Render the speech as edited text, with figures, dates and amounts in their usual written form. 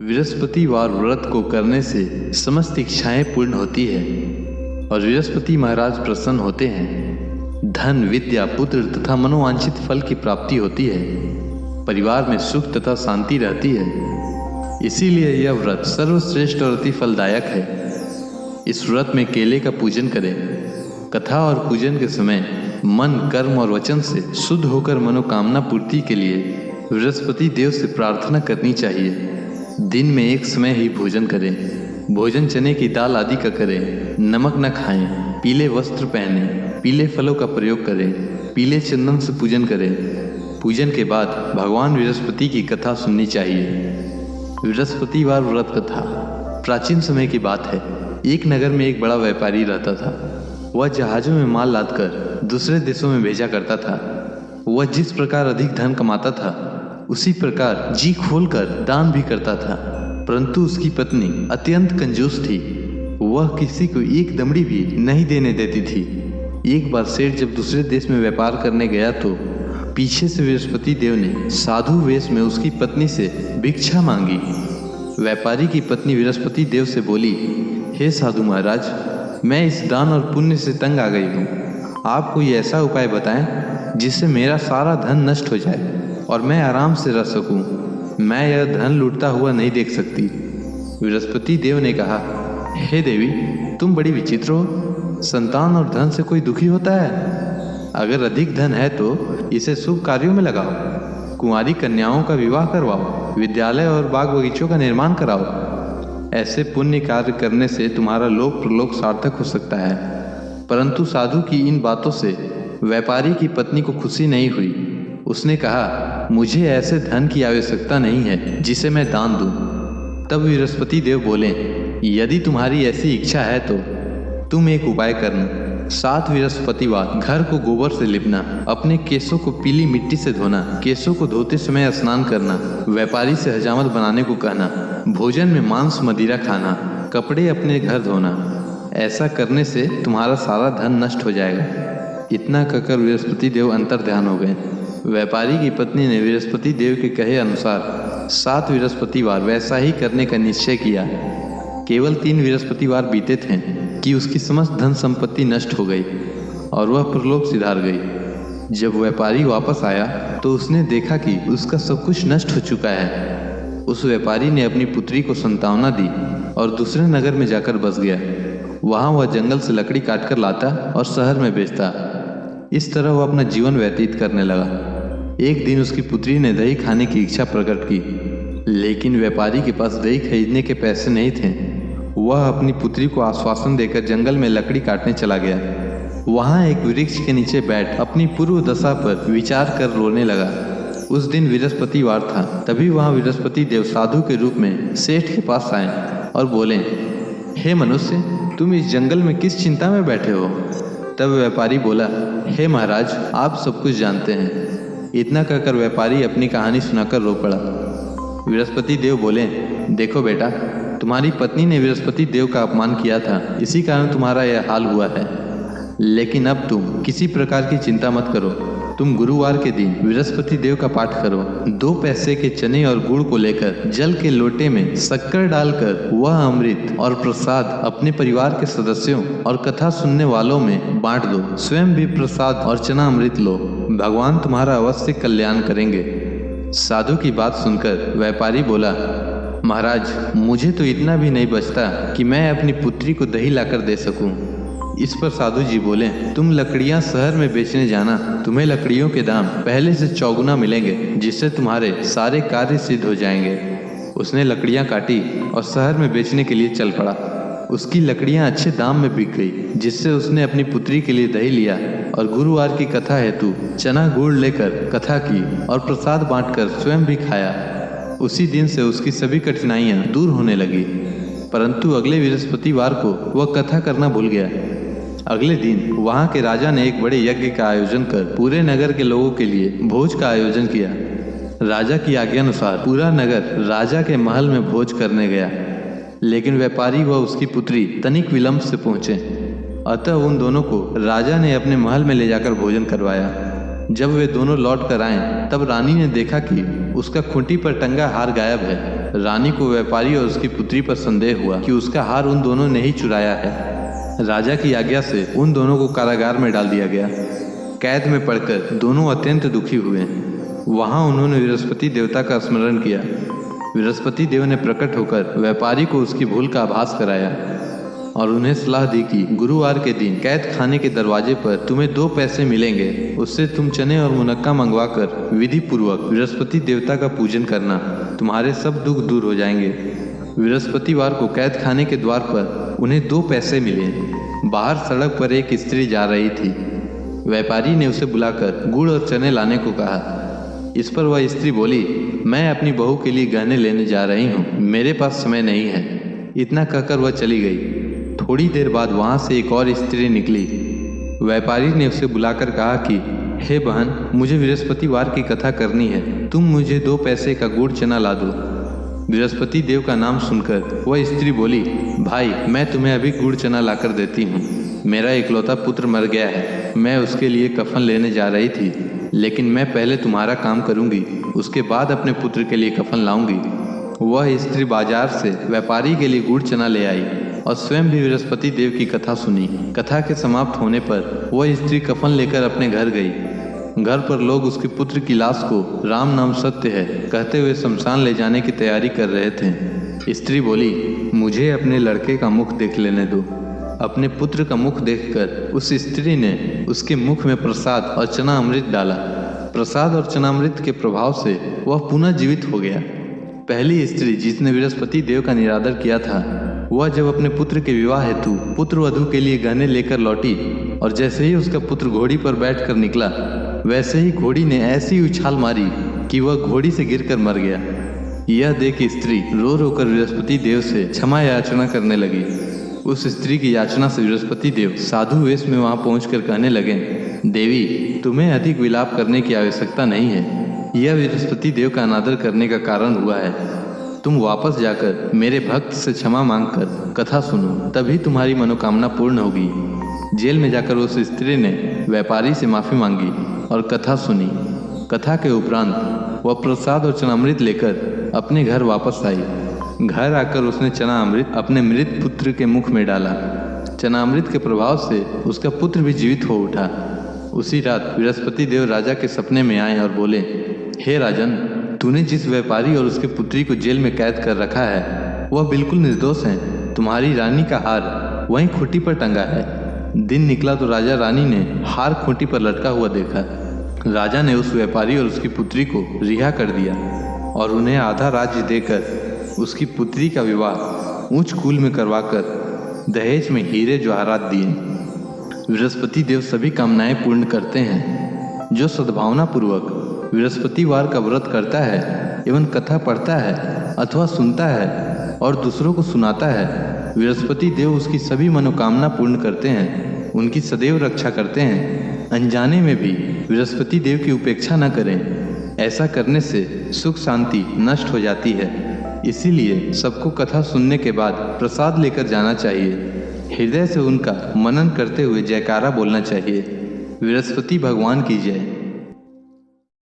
बृहस्पतिवार व्रत को करने से समस्त इच्छाएं पूर्ण होती है और बृहस्पति महाराज प्रसन्न होते हैं। धन, विद्या, पुत्र तथा मनोवांछित फल की प्राप्ति होती है। परिवार में सुख तथा शांति रहती है। इसीलिए यह व्रत सर्वश्रेष्ठ और अति फलदायक है। इस व्रत में केले का पूजन करें। कथा और पूजन के समय मन, कर्म और वचन से शुद्ध होकर मनोकामना पूर्ति के लिए बृहस्पति देव से प्रार्थना करनी चाहिए। दिन में एक समय ही भोजन करें। भोजन चने की दाल आदि का करें। नमक न खाएं। पीले वस्त्र पहनें। पीले फलों का प्रयोग करें। पीले चंदन से पूजन करें। पूजन के बाद भगवान बृहस्पति की कथा सुननी चाहिए। बृहस्पतिवार व्रत कथा प्राचीन समय की बात है। एक नगर में एक बड़ा व्यापारी रहता था। वह जहाजों में माल लादकर दूसरे देशों में भेजा करता था। वह जिस प्रकार अधिक धन कमाता था उसी प्रकार जी खोलकर दान भी करता था। परंतु उसकी पत्नी अत्यंत कंजूस थी। वह किसी को एक दमड़ी भी नहीं देने देती थी। एक बार सेठ जब दूसरे देश में व्यापार करने गया तो पीछे से बृहस्पति देव ने साधु वेश में उसकी पत्नी से भिक्षा मांगी। व्यापारी की पत्नी बृहस्पति देव से बोली, हे साधु महाराज, मैं इस दान और पुण्य से तंग आ गई हूँ। आप कोई ऐसा उपाय बताएं जिससे मेरा सारा धन नष्ट हो जाए और मैं आराम से रह सकूं। मैं यह धन लूटता हुआ नहीं देख सकती। बृहस्पति देव ने कहा, हे देवी, तुम बड़ी विचित्र हो। संतान और धन से कोई दुखी होता है? अगर अधिक धन है तो इसे शुभ कार्यों में लगाओ। कुंवारी कन्याओं का विवाह करवाओ। विद्यालय और बाग बगीचों का निर्माण कराओ। ऐसे पुण्य कार्य करने से तुम्हारा लोक प्रलोक सार्थक हो सकता है। परंतु साधु की इन बातों से व्यापारी की पत्नी को खुशी नहीं हुई। उसने कहा, मुझे ऐसे धन की आवश्यकता नहीं है जिसे मैं दान दूं। तब बृहस्पति देव बोले, यदि तुम्हारी ऐसी इच्छा है तो तुम एक उपाय करना। 7 बृहस्पतिवार घर को गोबर से लिपना। अपने केशों को पीली मिट्टी से धोना। केशों को धोते समय स्नान करना। व्यापारी से हजामत बनाने को कहना। भोजन में मांस मदिरा खाना। कपड़े अपने घर धोना। ऐसा करने से तुम्हारा सारा धन नष्ट हो जाएगा। इतना कहकर बृहस्पति देव अंतर ध्यान हो गए। व्यापारी की पत्नी ने बृहस्पति देव के कहे अनुसार 7 बृहस्पतिवार वैसा ही करने का निश्चय किया। केवल 3 बृहस्पतिवार बीते थे कि उसकी समस्त धन संपत्ति नष्ट हो गई और वह परलोक सिधार गई। जब व्यापारी वापस आया तो उसने देखा कि उसका सब कुछ नष्ट हो चुका है। उस व्यापारी ने अपनी पुत्री को संतावना दी और दूसरे नगर में जाकर बस गया। वहाँ वह जंगल से लकड़ी काटकर लाता और शहर में बेचता। इस तरह वह अपना जीवन व्यतीत करने लगा। एक दिन उसकी पुत्री ने दही खाने की इच्छा प्रकट की, लेकिन व्यापारी के पास दही खरीदने के पैसे नहीं थे। वह अपनी पुत्री को आश्वासन देकर जंगल में लकड़ी काटने चला गया। वहाँ एक वृक्ष के नीचे बैठ अपनी पूर्व दशा पर विचार कर रोने लगा। उस दिन बृहस्पतिवार था। तभी वहाँ बृहस्पति देव साधु के रूप में सेठ के पास आए और बोले, हे मनुष्य, तुम इस जंगल में किस चिंता में बैठे हो? तब व्यापारी बोला, हे महाराज, आप सब कुछ जानते हैं। इतना कहकर व्यापारी अपनी कहानी सुनाकर रो पड़ा। बृहस्पति देव बोले, देखो बेटा, तुम्हारी पत्नी ने बृहस्पति देव का अपमान किया था, इसी कारण तुम्हारा यह हाल हुआ है। लेकिन अब तुम किसी प्रकार की चिंता मत करो। तुम गुरुवार के दिन बृहस्पति देव का पाठ करो। 2 पैसे के चने और गुड़ को लेकर जल के लोटे में शक्कर डालकर वह अमृत और प्रसाद अपने परिवार के सदस्यों और कथा सुनने वालों में बांट दो। स्वयं भी प्रसाद और चना अमृत लो। भगवान तुम्हारा अवश्य कल्याण करेंगे। साधु की बात सुनकर व्यापारी बोला, महाराज, मुझे तो इतना भी नहीं बचता कि मैं अपनी पुत्री को दही लाकर दे सकूं। इस पर साधु जी बोले, तुम लकड़ियां शहर में बेचने जाना। तुम्हें लकड़ियों के दाम पहले से चौगुना मिलेंगे, जिससे तुम्हारे सारे कार्य सिद्ध हो जाएंगे। उसने लकड़ियां काटी और शहर में बेचने के लिए चल पड़ा। उसकी लकड़ियां अच्छे दाम में बिक गई, जिससे उसने अपनी पुत्री के लिए दही लिया और गुरुवार की कथा हेतु चना गुड़ लेकर कथा की और प्रसाद बांटकर स्वयं भी खाया। उसी दिन से उसकी सभी कठिनाइयां दूर होने लगी। परंतु अगले बृहस्पतिवार को वह कथा करना भूल गया। अगले दिन वहाँ के राजा ने एक बड़े यज्ञ का आयोजन कर पूरे नगर के लोगों के लिए भोज का आयोजन किया। राजा की आज्ञानुसार पूरा नगर राजा के महल में भोज करने गया, लेकिन व्यापारी व उसकी पुत्री तनिक विलंब से पहुँचे। अतः उन दोनों को राजा ने अपने महल में ले जाकर भोजन करवाया। जब वे दोनों लौट कर आए तब रानी ने देखा कि उसका खूंटी पर टंगा हार गायब है। रानी को व्यापारी और उसकी पुत्री पर संदेह हुआ कि उसका हार उन दोनों ने ही चुराया है। राजा की आज्ञा से उन दोनों को कारागार में डाल दिया गया। कैद में पड़कर दोनों अत्यंत दुखी हुए। वहां उन्होंने बृहस्पति देवता का स्मरण किया। बृहस्पति देव ने प्रकट होकर व्यापारी को उसकी भूल का आभास कराया और उन्हें सलाह दी कि गुरुवार के दिन कैद खाने के दरवाजे पर तुम्हें 2 पैसे मिलेंगे, उससे तुम चने और मुनक्का मंगवाकर विधि पूर्वक बृहस्पति देवता का पूजन करना, तुम्हारे सब दुख दूर हो जाएंगे। बृहस्पतिवार को कैद खाने के द्वार पर उन्हें 2 पैसे मिले। बाहर सड़क पर एक स्त्री जा रही थी। व्यापारी ने उसे बुलाकर गुड़ और चने लाने को कहा। इस पर वह स्त्री बोली, मैं अपनी बहू के लिए गहने लेने जा रही हूँ, मेरे पास समय नहीं है। इतना कहकर वह चली गई। थोड़ी देर बाद वहां से एक और स्त्री निकली। व्यापारी ने उसे बुलाकर कहा कि हे बहन, मुझे बृहस्पतिवार की कथा करनी है, तुम मुझे 2 पैसे का गुड़ चना ला दो। बृहस्पति देव का नाम सुनकर वह स्त्री बोली, भाई मैं तुम्हें अभी गुड़ चना लाकर देती हूँ। मेरा इकलौता पुत्र मर गया है, मैं उसके लिए कफन लेने जा रही थी, लेकिन मैं पहले तुम्हारा काम करूंगी, उसके बाद अपने पुत्र के लिए कफन लाऊंगी। वह स्त्री बाजार से व्यापारी के लिए गुड़ चना ले आई और स्वयं भी बृहस्पति देव की कथा सुनी। कथा के समाप्त होने पर वह स्त्री कफन लेकर अपने घर गई। घर पर लोग उसके पुत्र की लाश को राम नाम सत्य है कहते हुए शमशान ले जाने की तैयारी कर रहे थे। स्त्री बोली, मुझे अपने लड़के का मुख देख लेने दो। अपने पुत्र का मुख देखकर उस स्त्री ने उसके मुख में प्रसाद और चना अमृत डाला। प्रसाद और चनामृत के प्रभाव से वह पुनः जीवित हो गया। पहली स्त्री जिसने बृहस्पति देव का निरादर किया था, वह जब अपने पुत्र के विवाह हेतु पुत्र वधू के लिए गहने लेकर लौटी और जैसे ही उसका पुत्र घोड़ी पर बैठकर निकला, वैसे ही घोड़ी ने ऐसी उछाल मारी कि वह घोड़ी से गिरकर मर गया। यह देख स्त्री रो रो कर बृहस्पति देव से क्षमा याचना करने लगी। उस स्त्री की याचना से बृहस्पति देव साधु वेश में वहां पहुंचकर कहने लगे, देवी तुम्हें अधिक विलाप करने की आवश्यकता नहीं है, यह बृहस्पति देव का अनादर करने का कारण हुआ है। तुम वापस जाकर मेरे भक्त से क्षमा मांगकर कथा सुनो, तभी तुम्हारी मनोकामना पूर्ण होगी। जेल में जाकर उस स्त्री ने व्यापारी से माफी मांगी और कथा सुनी। कथा के उपरांत वह प्रसाद और चनामृत लेकर अपने घर वापस आई। घर आकर उसने चना अमृत अपने मृत पुत्र के मुख में डाला। चनामृत के प्रभाव से उसका पुत्र भी जीवित हो उठा। उसी रात बृहस्पति देव राजा के सपने में आए और बोले, हे राजन, तूने जिस व्यापारी और उसकी पुत्री को जेल में कैद कर रखा है वह बिल्कुल निर्दोष हैं। तुम्हारी रानी का हार वहीं खूंटी पर टंगा है। दिन निकला तो राजा रानी ने हार खूंटी पर लटका हुआ देखा। राजा ने उस व्यापारी और उसकी पुत्री को रिहा कर दिया और उन्हें आधा राज्य देकर उसकी पुत्री का विवाह ऊंच कुल में करवाकर दहेज में हीरे जवाहरात दिए। बृहस्पति देव सभी कामनाएं पूर्ण करते हैं। जो सद्भावना पूर्वक बृहस्पतिवार का व्रत करता है एवं कथा पढ़ता है अथवा सुनता है और दूसरों को सुनाता है, बृहस्पति देव उसकी सभी मनोकामना पूर्ण करते हैं, उनकी सदैव रक्षा करते हैं। अनजाने में भी बृहस्पति देव की उपेक्षा न करें, ऐसा करने से सुख शांति नष्ट हो जाती है। इसीलिए सबको कथा सुनने के बाद प्रसाद लेकर जाना चाहिए। हृदय से उनका मनन करते हुए जयकारा बोलना चाहिए। बृहस्पति भगवान की जय।